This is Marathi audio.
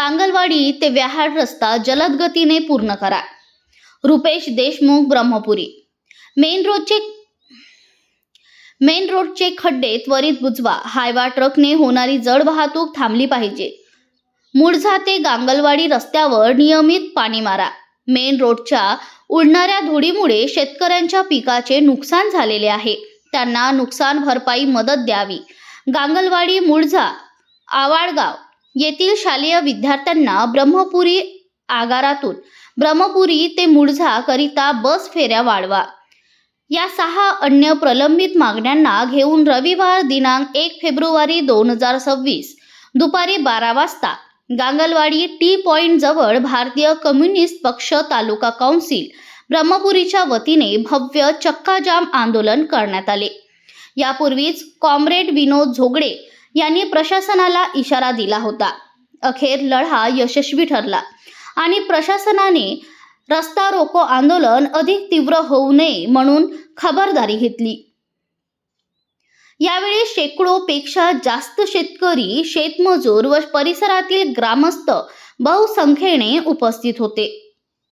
गांगलवाडी ते व्याहाड रस्ता जलद गतीने पूर्ण करा। रुपेश देशमुख, ब्रह्मपुरी। मेन रोडचे खड्डे त्वरित बुजवा। हायवा ट्रकने होणारी जड वाहतूक थांबली पाहिजे। मुळझा ते गांगलवाडी रस्त्यावर नियमित पाणी मारा। मेन रोडच्या उडणाऱ्या धुळीमुळे शेतकऱ्यांच्या पिकाचे नुकसान झालेले आहे, त्यांना नुकसान भरपाई मदत द्यावी। गांगलवाडी, मुळझा, आवाळगाव येथील शालेय विद्यार्थ्यांना ब्रह्मपुरी आगारातून ब्रह्मपुरी ते मुळझा करिता बस फेऱ्या वाढवा। या 6 अन्य प्रलंबित मागण्यांना घेऊन रविवार दिनांक 1 फेब्रुवारी 2026 दुपारी 12 वाजता गांगलवाडी टी पॉइंट जवळ भारतीय कम्युनिस्ट पक्ष तालुका काउन्सिल ब्रह्मपुरीच्या वतीने भव्य चक्काजाम आंदोलन करण्यात आले। यापूर्वीच कॉम्रेड विनोद झोगडे यांनी प्रशासनाला इशारा दिला होता। अखेर लढा यशस्वी ठरला आणि प्रशासनाने रस्ता रोको आंदोलन अधिक तीव्र होऊ नये म्हणून खबरदारी घेतली। यावेळी शेकडो पेक्षा जास्त शेतकरी, शेतमजूर व परिसरातील ग्रामस्थ बहुसंख्येने उपस्थित होते।